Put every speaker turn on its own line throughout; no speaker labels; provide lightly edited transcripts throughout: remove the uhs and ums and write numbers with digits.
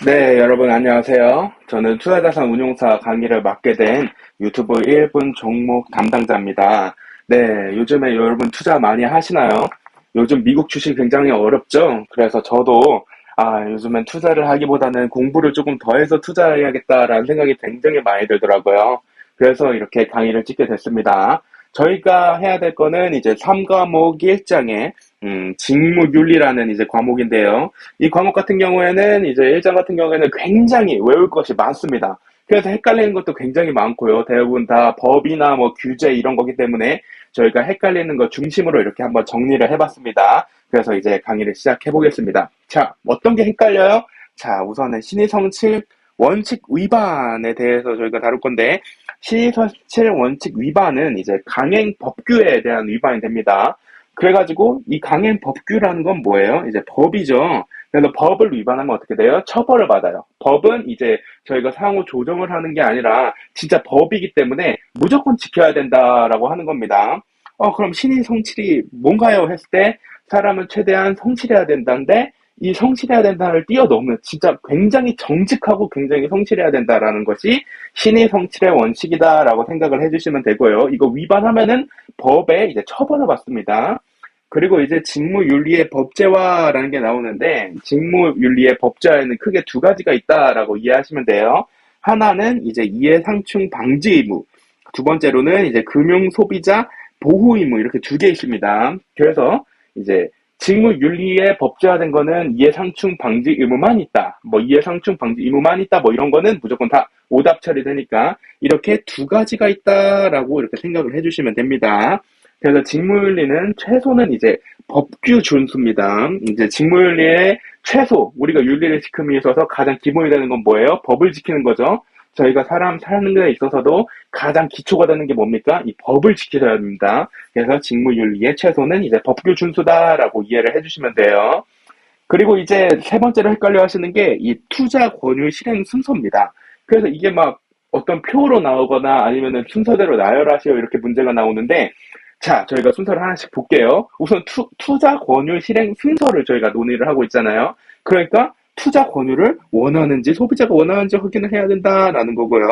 네, 여러분 안녕하세요. 저는 투자자산 운용사 강의를 맡게 된 유튜브 1분 종목 담당자입니다. 네, 요즘에 여러분 투자 많이 하시나요? 요즘 미국 주식 굉장히 어렵죠? 그래서 저도 요즘엔 투자를 하기보다는 공부를 조금 더 해서 투자해야겠다라는 생각이 굉장히 많이 들더라고요. 그래서 이렇게 강의를 찍게 됐습니다. 저희가 해야 될 거는 이제 3과목 1장의 직무윤리라는 이제 과목인데요. 이 과목 같은 경우에는 이제 1장 같은 경우에는 굉장히 외울 것이 많습니다. 그래서 헷갈리는 것도 굉장히 많고요. 대부분 다 법이나 뭐 규제 이런 거기 때문에 저희가 헷갈리는 것 중심으로 이렇게 한번 정리를 해봤습니다. 그래서 이제 강의를 시작해 보겠습니다. 자, 어떤 게 헷갈려요? 자, 우선은 신의성실 원칙 위반에 대해서 저희가 다룰 건데, 신의성실 원칙 위반은 이제 강행 법규에 대한 위반이 됩니다. 그래가지고 이 강행 법규라는 건 뭐예요? 이제 법이죠. 그래서 법을 위반하면 어떻게 돼요? 처벌을 받아요. 법은 이제 저희가 상호 조정을 하는 게 아니라 진짜 법이기 때문에 무조건 지켜야 된다라고 하는 겁니다. 그럼 신의 성실이 뭔가요? 했을 때 사람은 최대한 성실해야 된다는데 이 성실해야 된다를 뛰어넘는 진짜 굉장히 정직하고 굉장히 성실해야 된다라는 것이 신의 성실의 원칙이다라고 생각을 해주시면 되고요. 이거 위반하면은 법에 이제 처벌을 받습니다. 그리고 이제 직무윤리의 법제화라는 게 나오는데 직무윤리의 법제화에는 크게 두 가지가 있다라고 이해하시면 돼요. 하나는 이제 이해상충 방지 의무, 두 번째로는 이제 금융소비자 보호 의무 이렇게 두 개 있습니다. 그래서 이제 직무윤리에 법제화된 거는 이해상충 방지 의무만 있다. 뭐 이해상충 방지 의무만 있다. 뭐 이런 거는 무조건 다 오답 처리되니까 이렇게 두 가지가 있다라고 이렇게 생각을 해주시면 됩니다. 그래서 직무윤리는 최소는 이제 법규 준수입니다. 이제 직무윤리의 최소, 우리가 윤리를 지킴에 있어서 가장 기본이 되는 건 뭐예요? 법을 지키는 거죠. 저희가 사람 사는 데 있어서도 가장 기초가 되는 게 뭡니까? 이 법을 지켜야 됩니다. 그래서 직무윤리의 최소는 이제 법규 준수다라고 이해를 해주시면 돼요. 그리고 이제 세 번째로 헷갈려 하시는 게 이 투자 권유 실행 순서입니다. 그래서 이게 막 어떤 표로 나오거나 아니면은 순서대로 나열하시오 이렇게 문제가 나오는데 자, 저희가 순서를 하나씩 볼게요. 우선 투자 권유 실행 순서를 저희가 논의를 하고 있잖아요. 그러니까 투자 권유를 원하는지 소비자가 원하는지 확인을 해야 된다라는 거고요.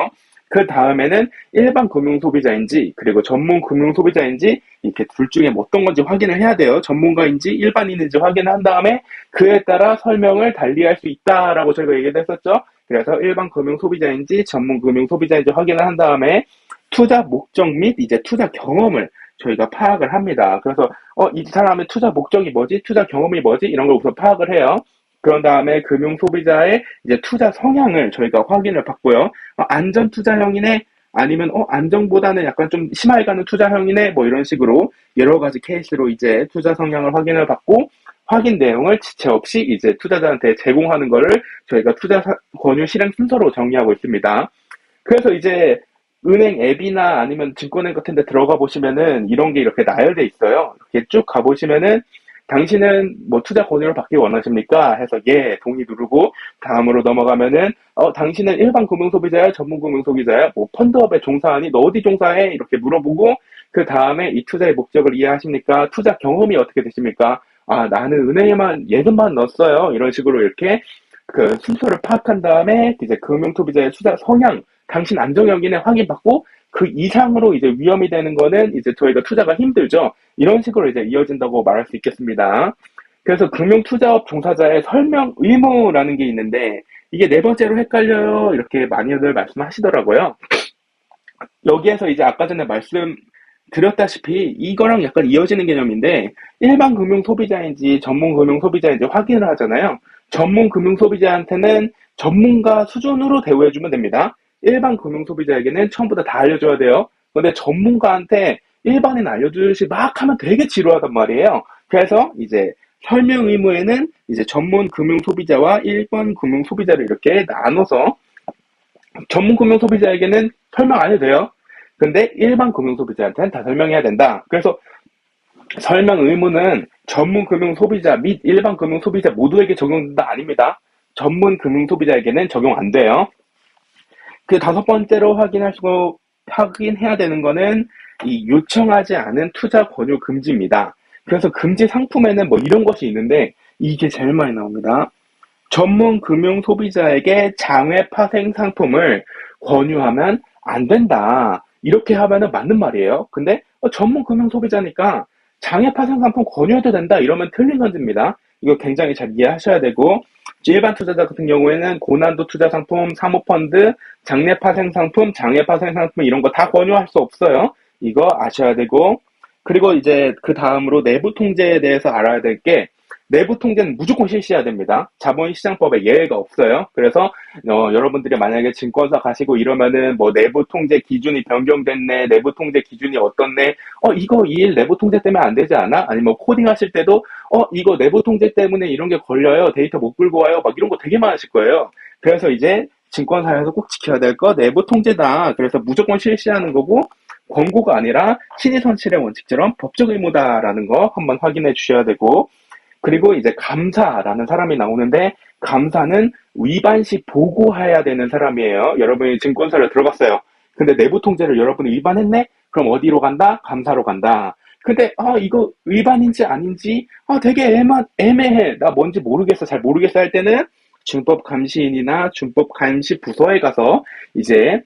그 다음에는 일반 금융 소비자인지 그리고 전문 금융 소비자인지 이렇게 둘 중에 뭐 어떤 건지 확인을 해야 돼요. 전문가인지 일반인인지 확인한 다음에 그에 따라 설명을 달리할 수 있다라고 저희가 얘기를 했었죠. 그래서 일반 금융 소비자인지 전문 금융 소비자인지 확인을 한 다음에 투자 목적 및 이제 투자 경험을 저희가 파악을 합니다. 그래서 이 사람의 투자 목적이 뭐지? 투자 경험이 뭐지? 이런 걸 우선 파악을 해요. 그런 다음에 금융 소비자의 이제 투자 성향을 저희가 확인을 받고요. 안전 투자형이네? 아니면 안정보다는 약간 좀 심하게 가는 투자형이네? 뭐 이런 식으로 여러 가지 케이스로 이제 투자 성향을 확인을 받고 확인 내용을 지체 없이 이제 투자자한테 제공하는 거를 저희가 투자 권유 실행 순서로 정리하고 있습니다. 그래서 이제 은행 앱이나 아니면 증권앱 같은 데 들어가 보시면은 이런 게 이렇게 나열돼 있어요. 이렇게 쭉 가보시면은 당신은 뭐 투자 권유를 받기 원하십니까? 해서 예, 동의 누르고 다음으로 넘어가면은 당신은 일반 금융 소비자야, 전문 금융 소비자야, 뭐 펀드업에 종사하니 너 어디 종사해? 이렇게 물어보고 그 다음에 이 투자의 목적을 이해하십니까? 투자 경험이 어떻게 되십니까? 나는 은행에만 예금만 넣었어요. 이런 식으로 이렇게 그 순서를 파악한 다음에 이제 금융 소비자의 투자 성향 당신 안정형이네 확인받고 그 이상으로 이제 위험이 되는 거는 이제 저희가 투자가 힘들죠. 이런 식으로 이제 이어진다고 말할 수 있겠습니다. 그래서 금융투자업 종사자의 설명 의무라는 게 있는데 이게 네 번째로 헷갈려요. 이렇게 많이들 말씀하시더라고요. 여기에서 이제 아까 전에 말씀드렸다시피 이거랑 약간 이어지는 개념인데 일반 금융 소비자인지 전문 금융 소비자인지 확인을 하잖아요. 전문 금융 소비자한테는 전문가 수준으로 대우해주면 됩니다. 일반 금융 소비자에게는 처음부터 다 알려줘야 돼요. 근데 전문가한테 일반인 알려주듯이 막 하면 되게 지루하단 말이에요. 그래서 이제 설명 의무에는 이제 전문 금융 소비자와 일반 금융 소비자를 이렇게 나눠서 전문 금융 소비자에게는 설명 안 해도 돼요. 근데 일반 금융 소비자한테는 다 설명해야 된다. 그래서 설명 의무는 전문 금융 소비자 및 일반 금융 소비자 모두에게 적용된다 아닙니다. 전문 금융 소비자에게는 적용 안 돼요. 그 다섯 번째로 확인해야 되는 거는 이 요청하지 않은 투자 권유 금지입니다. 그래서 금지 상품에는 뭐 이런 것이 있는데 이게 제일 많이 나옵니다. 전문 금융 소비자에게 장외 파생 상품을 권유하면 안 된다. 이렇게 하면은 맞는 말이에요. 근데 전문 금융 소비자니까 장외 파생 상품 권유해도 된다. 이러면 틀린 건입니다. 이거 굉장히 잘 이해하셔야 되고 일반 투자자 같은 경우에는 고난도 투자 상품, 사모펀드, 장내 파생 상품, 장외 파생 상품 이런 거 다 권유할 수 없어요. 이거 아셔야 되고 그리고 이제 그 다음으로 내부 통제에 대해서 알아야 될 게 내부 통제는 무조건 실시해야 됩니다. 자본시장법에 예외가 없어요. 그래서 여러분들이 만약에 증권사 가시고 이러면은 뭐 내부 통제 기준이 변경됐네, 내부 통제 기준이 어떻네, 이거 이 일 내부 통제 때문에 안 되지 않아? 아니면 뭐 코딩 하실 때도 이거 내부 통제 때문에 이런 게 걸려요. 데이터 못 끌고 와요. 막 이런 거 되게 많으실 거예요. 그래서 이제 증권사에서 꼭 지켜야 될 거 내부 통제다. 그래서 무조건 실시하는 거고 권고가 아니라 신의선실의 원칙처럼 법적 의무다라는 거 한번 확인해 주셔야 되고 그리고 이제 감사라는 사람이 나오는데 감사는 위반 시 보고해야 되는 사람이에요. 여러분이 증권사를 들어갔어요. 근데 내부 통제를 여러분이 위반했네? 그럼 어디로 간다? 감사로 간다. 근데 이거 위반인지 아닌지 되게 애매해. 나 뭔지 모르겠어. 잘 모르겠어 할 때는 준법감시인이나 준법감시부서에 가서 이제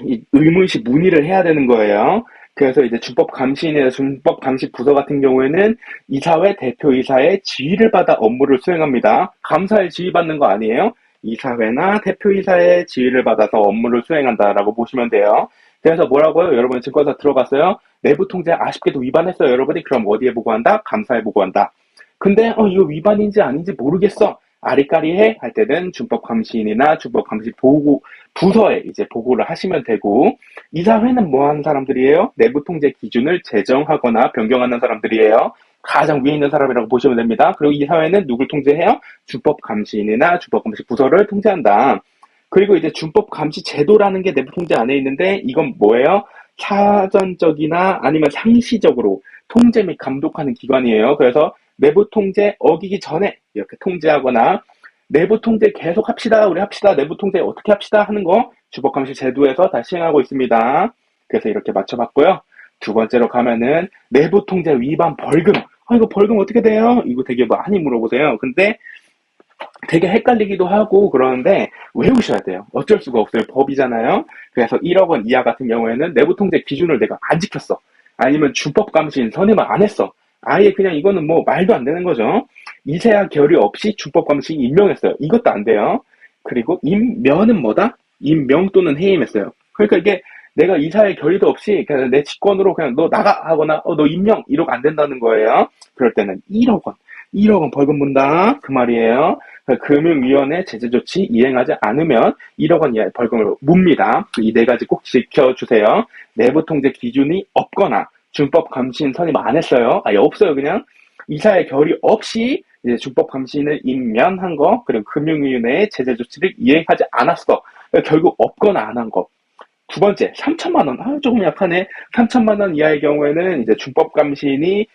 이 의문시 문의를 해야 되는 거예요. 그래서 이제 준법감시인이나 준법감시부서 같은 경우에는 이사회 대표이사의 지휘를 받아 업무를 수행합니다. 감사에 지휘받는 거 아니에요. 이사회나 대표이사의 지휘를 받아서 업무를 수행한다라고 보시면 돼요. 그래서 뭐라고요? 여러분 증권사 들어갔어요. 내부 통제 아쉽게도 위반했어요. 여러분이 그럼 어디에 보고한다? 감사에 보고한다. 근데 이거 위반인지 아닌지 모르겠어. 아리까리해 할 때는 준법감시인이나 준법감시보고 부서에 이제 보고를 하시면 되고 이사회는 뭐 하는 사람들이에요? 내부 통제 기준을 제정하거나 변경하는 사람들이에요. 가장 위에 있는 사람이라고 보시면 됩니다. 그리고 이사회는 누굴 통제해요? 준법감시인이나 준법감시부서를 통제한다. 그리고 이제 준법감시 제도라는 게 내부 통제 안에 있는데 이건 뭐예요? 사전적이나 아니면 상시적으로 통제 및 감독하는 기관이에요. 그래서 내부 통제 어기기 전에 이렇게 통제하거나 내부 통제 계속 합시다. 우리 합시다. 내부 통제 어떻게 합시다 하는 거 주법감시 제도에서 다 시행하고 있습니다. 그래서 이렇게 맞춰봤고요. 두 번째로 가면은 내부 통제 위반 벌금. 이거 벌금 어떻게 돼요? 이거 되게 많이 물어보세요. 근데 되게 헷갈리기도 하고 그러는데 외우셔야 돼요. 어쩔 수가 없어요. 법이잖아요. 그래서 1억 원 이하 같은 경우에는 내부 통제 기준을 내가 안 지켰어. 아니면 준법감시인 선임을 안 했어. 아예 그냥 이거는 뭐 말도 안 되는 거죠. 이세와 결의 없이 준법감시인 임명했어요. 이것도 안 돼요. 그리고 임면은 뭐다? 임명 또는 해임했어요. 그러니까 이게 내가 이사의 결의도 없이 그냥 내 직권으로 그냥 너 나가 하거나 너 임명 이러고 안 된다는 거예요. 그럴 때는 1억 원. 1억 원 벌금 문다. 그 말이에요. 금융위원회 제재조치 이행하지 않으면 1억 원 이하의 벌금을 묻니다. 이 네 가지 꼭 지켜주세요. 내부 통제 기준이 없거나 준법 감시인 선임 안 했어요. 아예 없어요. 그냥 이사의 결의 없이 이제 준법 감시인을 임면한 거, 그리고 금융위원회의 제재 조치를 이행하지 않았어. 결국 없거나 안 한 거. 두 번째, 3천만 원. 조금 약하네. 3천만 원 이하의 경우에는 이제 준법 감시인이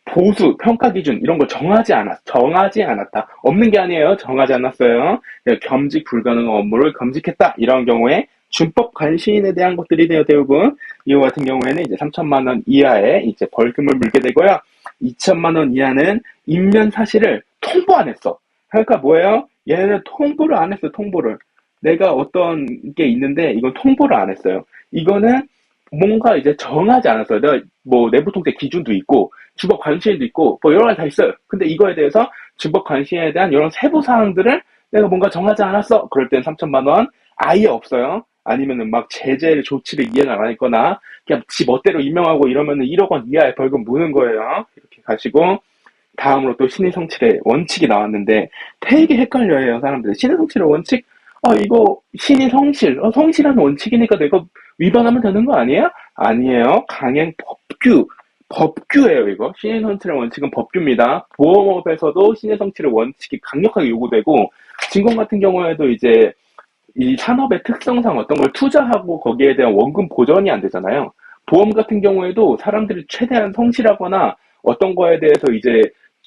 보수, 평가 기준 이런 걸 정하지 않았다. 없는 게 아니에요. 정하지 않았어요. 겸직 불가능한 업무를 겸직했다. 이런 경우에 준법 감시인에 대한 것들이 돼요, 대부분. 이거 같은 경우에는 이제 3천만 원 이하의 이제 벌금을 물게 되고요. 2천만 원 이하는 임면 사실을 통보 안 했어. 그러니까 뭐예요? 얘네는 통보를 안 했어, 통보를. 내가 어떤 게 있는데 이건 통보를 안 했어요. 이거는 뭔가 이제 정하지 않았어요. 내가 뭐 내부 통제 기준도 있고 준법 관시인도 있고 뭐 여러 가지 다 있어요. 근데 이거에 대해서 준법 관시인에 대한 이런 세부 사항들을 내가 뭔가 정하지 않았어. 그럴 땐 3천만 원 아예 없어요. 아니면은 막 제재 조치를 이행 안 했거나 그냥 지 멋대로 임명하고 이러면은 1억 원 이하의 벌금 무는 거예요. 이렇게 가시고 다음으로 또 신의 성실의 원칙이 나왔는데 되게 헷갈려해요 사람들이. 신의 성실의 원칙? 이거 신의 성실, 성실한 원칙이니까 내가 위반하면 되는 거 아니에요? 아니에요. 강행 법규예요 이거. 신의 성실의 원칙은 법규입니다. 보험업에서도 신의 성실의 원칙이 강력하게 요구되고 증권 같은 경우에도 이제 이 산업의 특성상 어떤 걸 투자하고 거기에 대한 원금 보전이 안 되잖아요. 보험 같은 경우에도 사람들이 최대한 성실하거나 어떤 거에 대해서 이제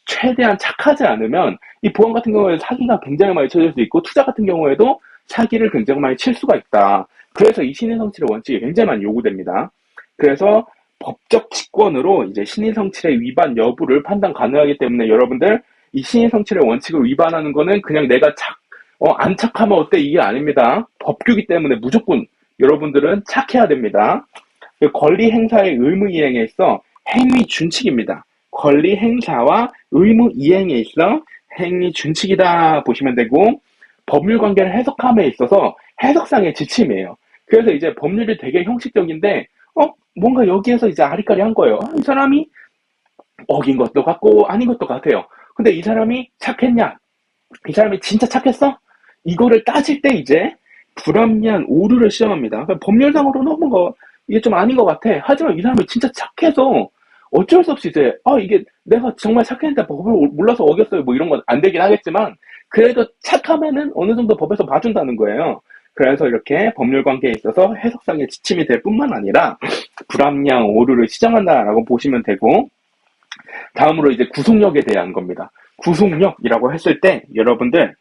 최대한 착하지 않으면 이 보험 같은 경우에 사기가 굉장히 많이 쳐질 수 있고 투자 같은 경우에도 사기를 굉장히 많이 칠 수가 있다. 그래서 이 신의 성실의 원칙이 굉장히 많이 요구됩니다. 그래서 법적 직권으로 이제 신의 성실의 위반 여부를 판단 가능하기 때문에 여러분들 이 신의 성취의 원칙을 위반하는 거는 그냥 내가 안 착하면 어때? 이게 아닙니다. 법규기 때문에 무조건 여러분들은 착해야 됩니다. 권리 행사의 의무 이행에 있어 행위 준칙입니다. 권리 행사와 의무 이행에 있어 행위 준칙이다 보시면 되고, 법률 관계를 해석함에 있어서 해석상의 지침이에요. 그래서 이제 법률이 되게 형식적인데, 뭔가 여기에서 이제 아리까리 한 거예요. 이 사람이 어긴 것도 같고 아닌 것도 같아요. 근데 이 사람이 착했냐? 이 사람이 진짜 착했어? 이거를 따질 때 이제 불합리한 오류를 시정합니다. 그러니까 법률상으로는 뭔가 이게 좀 아닌 것 같아. 하지만 이 사람이 진짜 착해서 어쩔 수 없이 이제 이게 내가 정말 착했는데 법을 몰라서 어겼어요. 뭐 이런 건 안 되긴 하겠지만 그래도 착하면은 어느 정도 법에서 봐준다는 거예요. 그래서 이렇게 법률 관계에 있어서 해석상의 지침이 될 뿐만 아니라 불합리한 오류를 시정한다라고 보시면 되고, 다음으로 이제 구속력에 대한 겁니다. 구속력이라고 했을 때 여러분들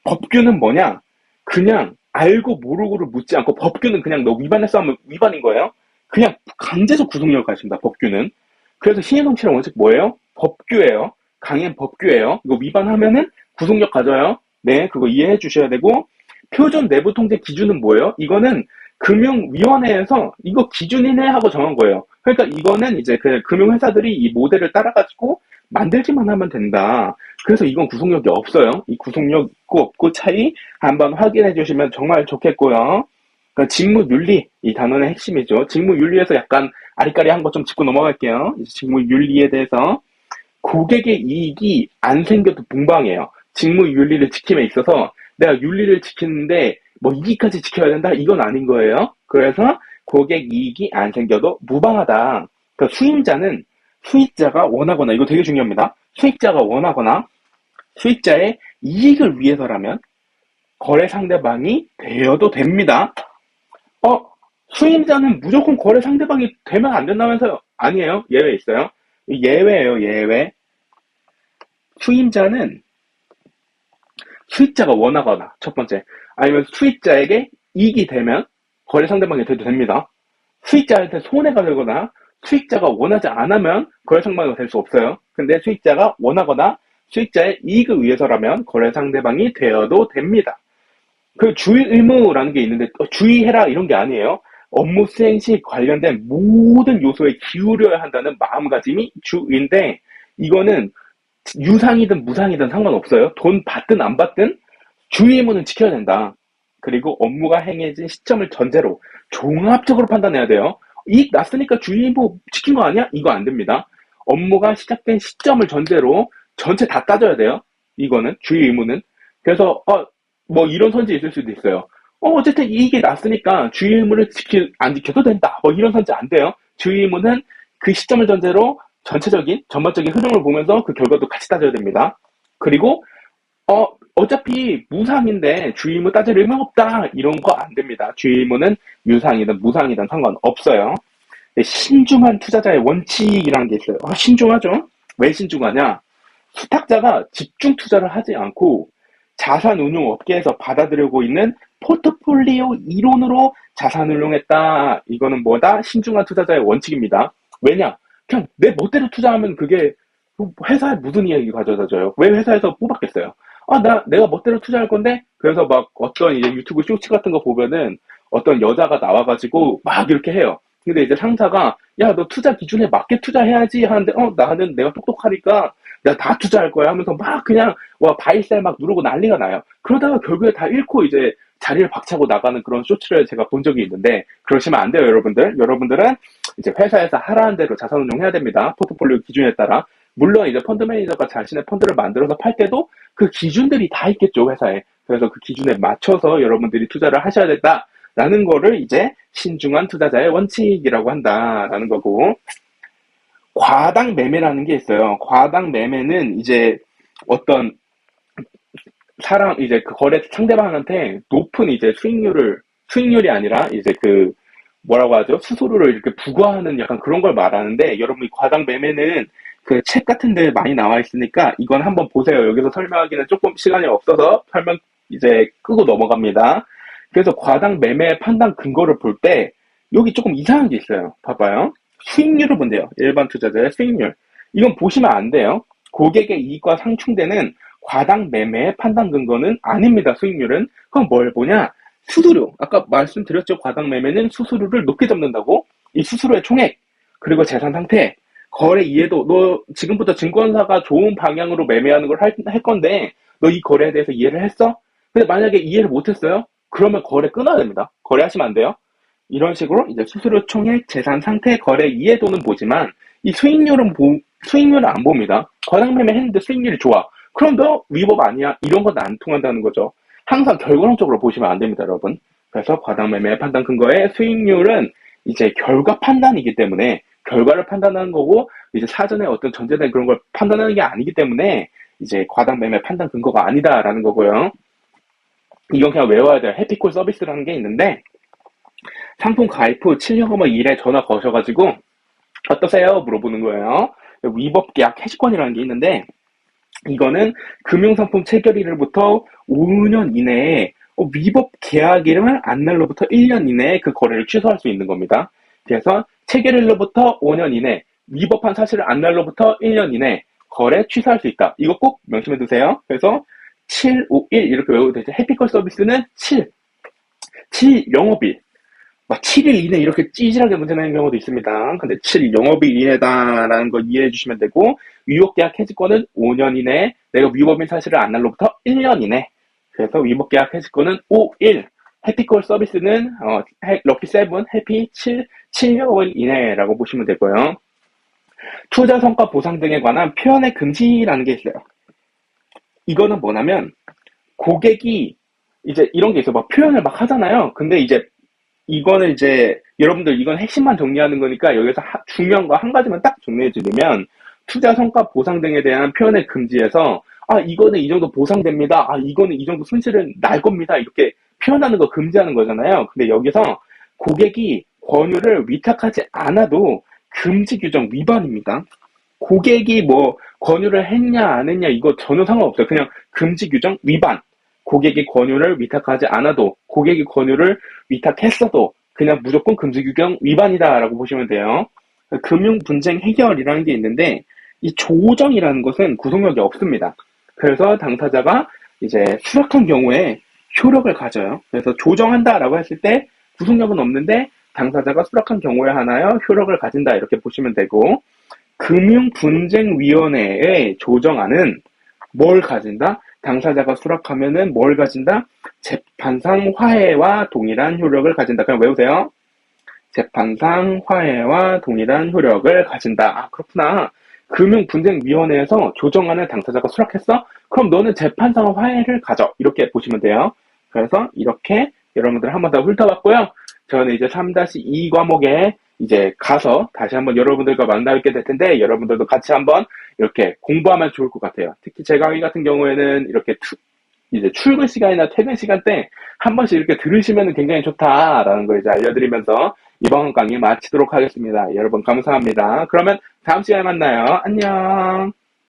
법규는 뭐냐? 그냥 알고 모르고를 묻지 않고 법규는 그냥 너 위반했어 하면 위반인 거예요. 그냥 강제적 구속력을 가집니다. 법규는. 그래서 신의 성취의 원칙 뭐예요? 법규예요. 강행 법규예요. 이거 위반하면은 구속력 가져요. 네, 그거 이해해 주셔야 되고, 표준 내부 통제 기준은 뭐예요? 이거는 금융위원회에서 이거 기준이네 하고 정한 거예요. 그러니까 이거는 이제 그 금융회사들이 이 모델을 따라가지고 만들기만 하면 된다. 그래서 이건 구속력이 없어요. 이 구속력 있고 없고 차이 한번 확인해 주시면 정말 좋겠고요. 그러니까 직무윤리, 이 단원의 핵심이죠. 직무윤리에서 약간 아리까리한 거 좀 짚고 넘어갈게요. 이제 직무윤리에 대해서 고객의 이익이 안 생겨도 분방해요. 직무윤리를 지킴에 있어서 내가 윤리를 지키는데 뭐 이익까지 지켜야 된다? 이건 아닌 거예요. 그래서 고객 이익이 안 생겨도 무방하다. 그러니까 수익자가 원하거나, 이거 되게 중요합니다. 수익자가 원하거나 수익자의 이익을 위해서라면 거래 상대방이 되어도 됩니다. 수임자는 무조건 거래 상대방이 되면 안 된다면서요? 아니에요. 예외 있어요. 예외예요, 예외. 수임자는 수익자가 원하거나, 첫 번째, 아니면 수익자에게 이익이 되면 거래 상대방이 돼도 됩니다. 수익자한테 손해가 되거나 수익자가 원하지 않으면 거래 상대방이 될 수 없어요. 근데 수익자가 원하거나 수익자의 이익을 위해서라면 거래 상대방이 되어도 됩니다. 그 주의 의무라는 게 있는데 주의해라 이런 게 아니에요. 업무 수행 시 관련된 모든 요소에 기울여야 한다는 마음가짐이 주인데, 이거는 유상이든 무상이든 상관없어요. 돈 받든 안 받든 주의 의무는 지켜야 된다. 그리고 업무가 행해진 시점을 전제로 종합적으로 판단해야 돼요. 이익 났으니까 주의 의무 지킨 거 아니야? 이거 안 됩니다. 업무가 시작된 시점을 전제로 전체 다 따져야 돼요. 이거는 주의 의무는. 그래서 뭐 이런 선지 있을 수도 있어요. 어쨌든 이익이 났으니까 주의 의무를 안 지켜도 된다. 뭐 이런 선지 안 돼요. 주의 의무는 그 시점을 전제로 전반적인 흐름을 보면서 그 결과도 같이 따져야 됩니다. 그리고 어차피 무상인데 주의 의무 따질 의무 없다. 이런 거 안 됩니다. 주의 의무는 유상이든 무상이든 상관없어요. 신중한 투자자의 원칙이라는 게 있어요. 신중하죠? 왜 신중하냐? 수탁자가 집중 투자를 하지 않고 자산운용 업계에서 받아들이고 있는 포트폴리오 이론으로 자산운용했다. 이거는 뭐다? 신중한 투자자의 원칙입니다. 왜냐? 그냥 내 멋대로 투자하면 그게 회사에 무슨 이익이 가져다 줘요? 왜 회사에서 뽑았겠어요? 내가 멋대로 투자할 건데? 그래서 막 어떤 이제 유튜브 쇼츠 같은 거 보면은 어떤 여자가 나와가지고 막 이렇게 해요. 근데 이제 상사가, 야, 너 투자 기준에 맞게 투자해야지 하는데, 나는 내가 똑똑하니까 내가 다 투자할 거야 하면서 막 그냥, 바이셀 막 누르고 난리가 나요. 그러다가 결국에 다 잃고 이제 자리를 박차고 나가는 그런 쇼츠를 제가 본 적이 있는데, 그러시면 안 돼요, 여러분들. 여러분들은 이제 회사에서 하라는 대로 자산운용해야 됩니다. 포트폴리오 기준에 따라. 물론 이제 펀드 매니저가 자신의 펀드를 만들어서 팔 때도 그 기준들이 다 있겠죠, 회사에. 그래서 그 기준에 맞춰서 여러분들이 투자를 하셔야 된다라는 거를 이제 신중한 투자자의 원칙이라고 한다라는 거고, 과당 매매라는 게 있어요. 과당 매매는 이제 어떤 이제 그 거래 상대방한테 높은 이제 수익률이 아니라 이제 그 뭐라고 하죠? 수수료를 이렇게 부과하는 약간 그런 걸 말하는데, 여러분 이 과당 매매는 그 책 같은 데 많이 나와 있으니까 이건 한번 보세요. 여기서 설명하기는 조금 시간이 없어서 설명 이제 끄고 넘어갑니다. 그래서 과당 매매 판단 근거를 볼 때 여기 조금 이상한 게 있어요. 봐봐요. 수익률을 본대요. 일반 투자자의 수익률. 이건 보시면 안 돼요. 고객의 이익과 상충되는 과당 매매의 판단 근거는 아닙니다. 수익률은. 그럼 뭘 보냐? 수수료. 아까 말씀드렸죠. 과당 매매는 수수료를 높게 잡는다고. 이 수수료의 총액, 그리고 재산 상태, 거래 이해도. 너 지금부터 증권사가 좋은 방향으로 매매하는 걸 할 건데 너 이 거래에 대해서 이해를 했어? 근데 만약에 이해를 못했어요? 그러면 거래 끊어야 됩니다. 거래하시면 안 돼요. 이런 식으로 이제 수수료 총액, 재산 상태, 거래 이해도는 보지만 이 수익률은 안 봅니다. 과당 매매 했는데 수익률이 좋아. 그럼 너 위법 아니야? 이런 건 안 통한다는 거죠. 항상 결과론적으로 보시면 안 됩니다, 여러분. 그래서 과당 매매 판단 근거의 수익률은 이제 결과 판단이기 때문에 결과를 판단하는 거고 이제 사전에 어떤 전제된 그런 걸 판단하는 게 아니기 때문에 이제 과당 매매 판단 근거가 아니다라는 거고요. 이건 그냥 외워야 돼요. 해피콜 서비스라는 게 있는데 상품 가입 후 7년 일에 전화 거셔가지고 어떠세요? 물어보는 거예요. 위법 계약 해지권이라는 게 있는데 이거는 금융상품 체결일로부터 5년 이내에 위법 계약이름을 안 날로부터 1년 이내에 그 거래를 취소할 수 있는 겁니다. 그래서 체결일로부터 5년 이내, 위법한 사실을 안 날로부터 1년 이내 거래 취소할 수 있다. 이거 꼭 명심해 두세요. 그래서 751 이렇게 외우면 되죠. 해피콜 서비스는 7 영업일. 막 7일 이내 이렇게 찌질하게 문제 내는 경우도 있습니다. 근데 7일 영업일 이내다라는 거 이해해 주시면 되고 위법계약 해지권은 5년 이내, 내가 위법인 사실을 안 날로부터 1년 이내. 그래서 위법계약 해지권은 5일, 해피콜 서비스는 럭키 7, 해피 7개월 이내라고 보시면 되고요. 투자 성과 보상 등에 관한 표현의 금지라는 게 있어요. 이거는 뭐냐면 고객이 이제 이런 게 있어. 막 표현을 막 하잖아요. 근데 이제 이거는 이제 여러분들 이건 핵심만 정리하는 거니까 여기서 중요한 거 한 가지만 딱 정리해 드리면 투자 성과 보상 등에 대한 표현의 금지에서 이거는 이 정도 보상됩니다. 이거는 이 정도 손실은 날 겁니다. 이렇게 표현하는 거 금지하는 거잖아요. 근데 여기서 고객이 권유를 위탁하지 않아도 금지 규정 위반입니다. 고객이 뭐 권유를 했냐 안 했냐 이거 전혀 상관없어요. 그냥 금지 규정 위반. 고객이 권유를 위탁하지 않아도 고객이 권유를 위탁했어도 그냥 무조건 금지 규정 위반이다라고 보시면 돼요. 금융 분쟁 해결이라는 게 있는데 이 조정이라는 것은 구속력이 없습니다. 그래서 당사자가 이제 수락한 경우에 효력을 가져요. 그래서 조정한다라고 했을 때 구속력은 없는데 당사자가 수락한 경우에 하나요 효력을 가진다 이렇게 보시면 되고 금융분쟁위원회의 조정안은 뭘 가진다? 당사자가 수락하면은 뭘 가진다? 재판상 화해와 동일한 효력을 가진다. 그냥 외우세요. 재판상 화해와 동일한 효력을 가진다. 그렇구나. 금융분쟁위원회에서 조정안을 당사자가 수락했어? 그럼 너는 재판상 화해를 가져. 이렇게 보시면 돼요. 그래서 이렇게 여러분들 한 번 더 훑어봤고요. 저는 이제 3-2 과목에 이제 가서 다시 한번 여러분들과 만나뵙게 될 텐데 여러분들도 같이 한번 이렇게 공부하면 좋을 것 같아요. 특히 제 강의 같은 경우에는 이렇게 이제 출근 시간이나 퇴근 시간 때 한 번씩 이렇게 들으시면 굉장히 좋다라는 걸 이제 알려드리면서 이번 강의 마치도록 하겠습니다. 여러분 감사합니다. 그러면 다음 시간에 만나요. 안녕.